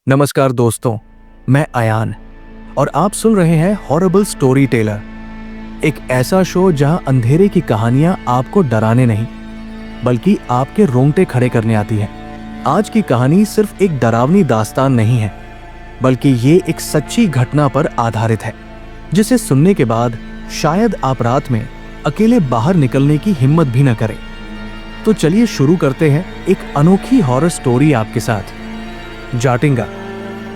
नमस्कार दोस्तों, मैं अयान और आप सुन रहे हैं हॉरिबल स्टोरी टेलर, एक ऐसा शो जहां अंधेरे की कहानियां आपको डराने नहीं बल्कि आपके रोंगटे खड़े करने आती है। आज की कहानी सिर्फ एक डरावनी दास्तान नहीं है, बल्कि ये एक सच्ची घटना पर आधारित है जिसे सुनने के बाद शायद आप रात में अकेले बाहर निकलने की हिम्मत भी न करें। तो चलिए शुरू करते हैं एक अनोखी हॉरर स्टोरी आपके साथ। जाटिंगा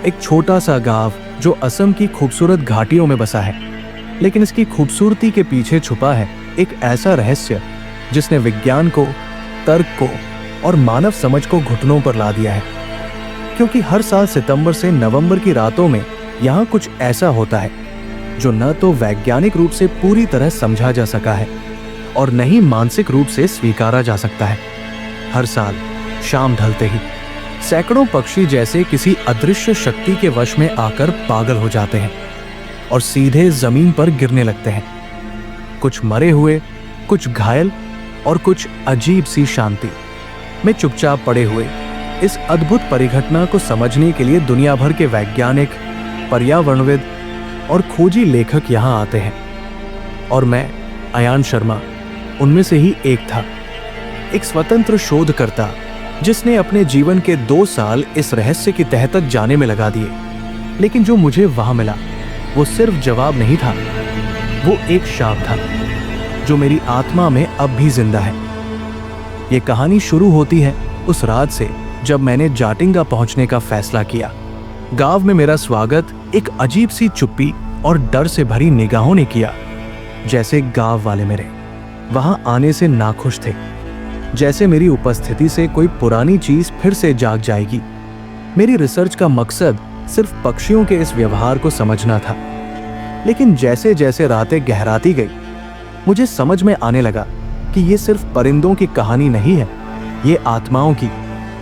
एक छोटा सा गांव जो असम की खूबसूरत घाटियों में बसा है, लेकिन इसकी खूबसूरती के पीछे छुपा है एक ऐसा रहस्य जिसने विज्ञान को, तर्क को और मानव समझ को घुटनों पर ला दिया है। क्योंकि हर साल सितंबर से नवंबर की रातों में यहाँ कुछ ऐसा होता है जो न तो वैज्ञानिक रूप से पूरी तरह समझा जा सका है और न ही मानसिक रूप से स्वीकारा जा सकता है। हर साल शाम ढलते ही सैकड़ों पक्षी जैसे किसी अदृश्य शक्ति के वश में आकर पागल हो जाते हैं और सीधे जमीन पर गिरने लगते हैं। कुछ मरे हुए, कुछ घायल और कुछ अजीब सी शांति में चुपचाप पड़े हुए। इस अद्भुत परिघटना को समझने के लिए दुनिया भर के वैज्ञानिक, पर्यावरणविद और खोजी लेखक यहाँ आते हैं और मैं, अयान शर्मा, उनमें से ही एक था। एक स्वतंत्र शोधकर्ता जिसने अपने जीवन के 2 साल इस रहस्य की तह तक जाने में लगा दिए। लेकिन जो मुझे वहां मिला वो सिर्फ जवाब नहीं था, वो एक शाप था जो मेरी आत्मा में अब भी जिंदा है। ये कहानी शुरू होती है उस रात से जब मैंने जाटिंगा पहुंचने का फैसला किया। गांव में मेरा स्वागत एक अजीब सी चुप्पी और डर से भरी निगाहों ने किया। जैसे गांव वाले मेरे वहां आने से नाखुश थे, जैसे मेरी उपस्थिति से कोई पुरानी चीज फिर से जाग जाएगी। मेरी रिसर्च का मकसद सिर्फ पक्षियों के इस व्यवहार को समझना था। लेकिन जैसे जैसे रातें गहराती गई, मुझे समझ में आने लगा कि ये सिर्फ परिंदों की कहानी नहीं है, ये आत्माओं की,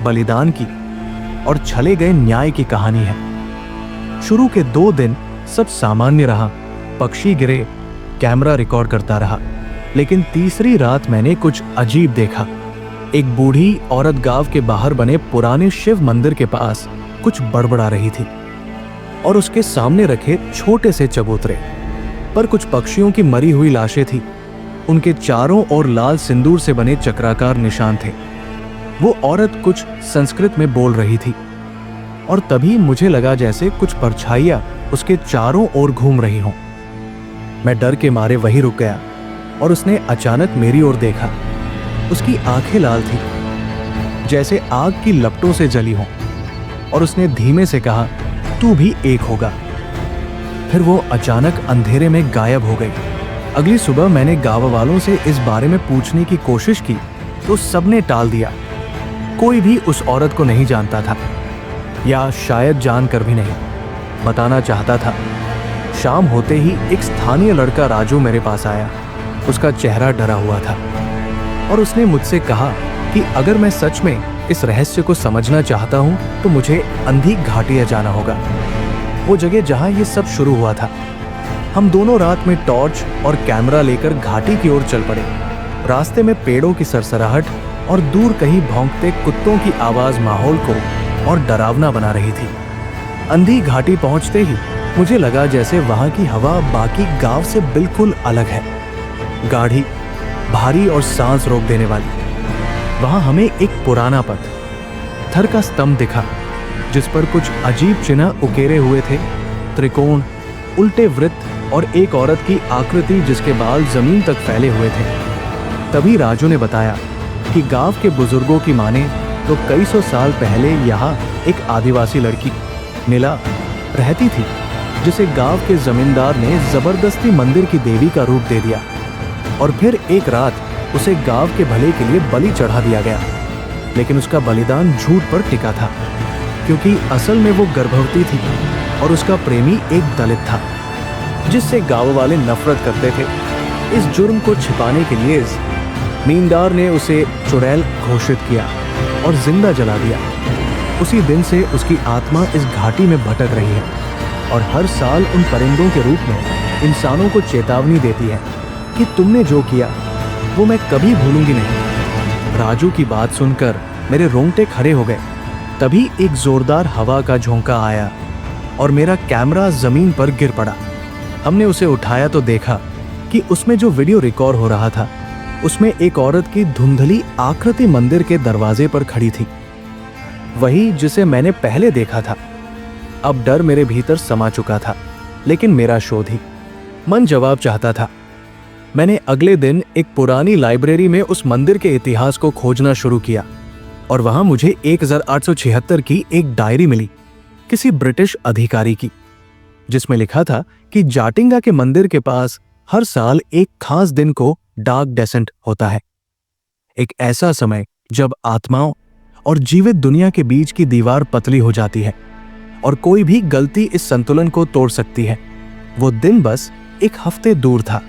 बलिदान की और छले गए न्याय की कहानी है। शुरू के 2 दिन सब सामान्य रहा। पक्षी गिरे, कैमरा रिकॉर्ड करता रहा। लेकिन तीसरी रात मैंने कुछ अजीब देखा। एक बूढ़ी औरत गांव के बाहर बने पुराने शिव मंदिर के पास कुछ बड़बड़ा रही थी और उसके सामने रखे छोटे से चबूतरे पर कुछ पक्षियों की मरी हुई लाशें थी। उनके चारों ओर लाल सिंदूर से बने चक्राकार निशान थे। वो औरत कुछ संस्कृत में बोल रही थी और तभी मुझे लगा जैसे कुछ परछाइयां उसके चारों ओर घूम रही हों। मैं डर के मारे वहीं रुक गया और उसने अचानक मेरी ओर देखा। उसकी आंखें लाल थी, जैसे आग की लपटों से जली हों, और उसने धीमे से कहा, तू भी एक होगा। फिर वो अचानक अंधेरे में गायब हो गई। अगली सुबह मैंने गांव वालों से इस बारे में पूछने की कोशिश की तो सबने टाल दिया। कोई भी उस औरत को नहीं जानता था, या शायद जानकर भी नहीं बताना चाहता था। शाम होते ही एक स्थानीय लड़का राजू मेरे पास आया। उसका चेहरा डरा हुआ था और उसने मुझसे कहा कि अगर मैं सच में इस रहस्य को समझना चाहता हूं तो मुझे अंधी घाटियां जाना होगा, वो जगह जहां ये सब शुरू हुआ था। हम दोनों रात में टॉर्च और कैमरा लेकर घाटी की ओर चल पड़े। रास्ते में पेड़ों की सरसराहट और दूर कहीं भौंकते कुत्तों की आवाज माहौल को और डरावना बना रही थी। अंधी घाटी पहुंचते ही मुझे लगा जैसे वहां की हवा बाकी गांव से बिल्कुल अलग है, गाढ़ी, भारी और सांस रोक देने वाली। वहां हमें एक पुराना पत्थर का स्तंभ दिखा जिस पर कुछ अजीब चिन्ह उकेरे हुए थे, त्रिकोण, उल्टे वृत्त और एक औरत की आकृति जिसके बाल जमीन तक फैले हुए थे। तभी राजू ने बताया कि गांव के बुजुर्गों की माने तो कई सौ साल पहले यहाँ एक आदिवासी लड़की नीला रहती थी, जिसे गांव के जमींदार ने जबरदस्ती मंदिर की देवी का रूप दे दिया और फिर एक रात उसे गांव के भले के लिए बलि चढ़ा दिया गया। लेकिन उसका बलिदान झूठ पर टिका था, क्योंकि असल में वो गर्भवती थी और उसका प्रेमी एक दलित था जिससे गांव वाले नफरत करते थे। इस जुर्म को छिपाने के लिए नींदार ने उसे चुड़ैल घोषित किया और जिंदा जला दिया। उसी दिन से उसकी आत्मा इस घाटी में भटक रही है और हर साल उन परिंदों के रूप में इंसानों को चेतावनी देती है कि तुमने जो किया वो मैं कभी भूलूंगी नहीं। राजू की बात सुनकर मेरे रोंगटे खड़े हो गए। तभी एक जोरदार हवा का झोंका आया और मेरा कैमरा जमीन पर गिर पड़ा। हमने उसे उठाया तो देखा कि उसमें जो वीडियो रिकॉर्ड हो रहा था उसमें एक औरत की धुंधली आकृति मंदिर के दरवाजे पर खड़ी थी, वही जिसे मैंने पहले देखा था। अब डर मेरे भीतर समा चुका था, लेकिन मेरा शोध ही मन जवाब चाहता था। मैंने अगले दिन एक पुरानी लाइब्रेरी में उस मंदिर के इतिहास को खोजना शुरू किया और वहां मुझे 1876 की एक डायरी मिली, किसी ब्रिटिश अधिकारी की, जिसमें लिखा था कि जाटिंगा के मंदिर के पास हर साल एक खास दिन को डार्क डेसेंट होता है, एक ऐसा समय जब आत्माओं और जीवित दुनिया के बीच की दीवार पतली हो जाती है और कोई भी गलती इस संतुलन को तोड़ सकती है। वो दिन बस एक हफ्ते दूर था।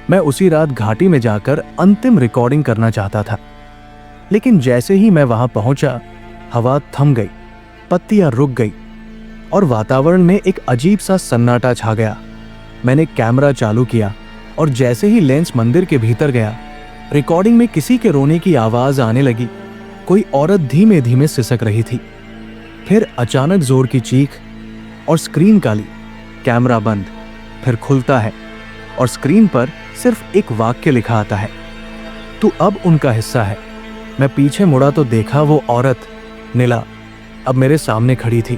मैं उसी रात घाटी में जाकर अंतिम रिकॉर्डिंग करना चाहता था, लेकिन जैसे ही मैं वहां पहुंचा, हवा थम गई, पत्तियां रुक गई और वातावरण में एक अजीब सा सन्नाटा छा गया। मैंने कैमरा चालू किया और जैसे ही लेंस मंदिर के भीतर गया, रिकॉर्डिंग में किसी के रोने की आवाज आने लगी। कोई औरत धीमे धीमे सिसक रही थी। फिर अचानक जोर की चीख और स्क्रीन काली। कैमरा बंद, फिर खुलता है और स्क्रीन पर सिर्फ एक वाक्य लिखा आता है, तू अब उनका हिस्सा है। मैं पीछे मुड़ा तो देखा वो औरत नीला अब मेरे सामने खड़ी थी।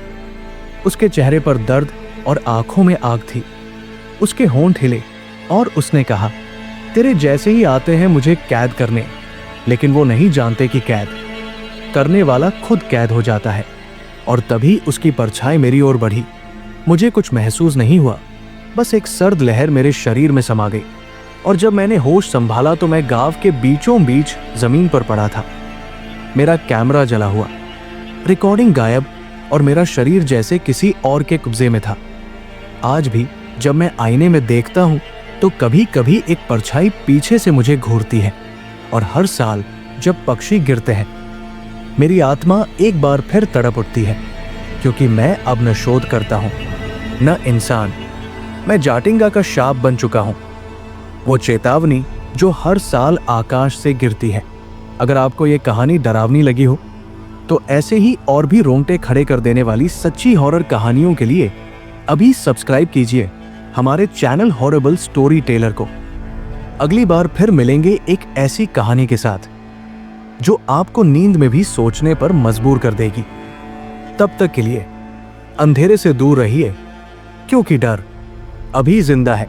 उसके चेहरे पर दर्द और आंखों में आग थी। उसके होंठ हिले और उसने कहा, तेरे जैसे ही आते हैं मुझे कैद करने, लेकिन वो नहीं जानते कि कैद करने वाला खुद कैद हो जाता है। और तभी उसकी परछाई मेरी ओर बढ़ी। मुझे कुछ महसूस नहीं हुआ, बस एक सर्द लहर मेरे शरीर में समा गई और जब मैंने होश संभाला तो मैं गांव के बीचों बीच जमीन पर पड़ा था। मेरा कैमरा जला हुआ, रिकॉर्डिंग गायब और मेरा शरीर जैसे किसी और के कब्जे में था। आज भी जब मैं आईने में देखता हूं तो कभी कभी एक परछाई पीछे से मुझे घूरती है और हर साल जब पक्षी गिरते हैं मेरी आत्मा एक बार फिर तड़प उठती है, क्योंकि मैं अब न शोध करता हूं न इंसान। मैं जाटिंगा का शाप बन चुका हूं, वो चेतावनी जो हर साल आकाश से गिरती है। अगर आपको ये कहानी डरावनी लगी हो तो ऐसे ही और भी रोंगटे खड़े कर देने वाली सच्ची हॉरर कहानियों के लिए अभी सब्सक्राइब कीजिए हमारे चैनल हॉरेबल स्टोरी टेलर को। अगली बार फिर मिलेंगे एक ऐसी कहानी के साथ जो आपको नींद में भी सोचने पर मजबूर कर देगी। तब तक के लिए अंधेरे से दूर रहिए, क्योंकि डर अभी जिंदा है।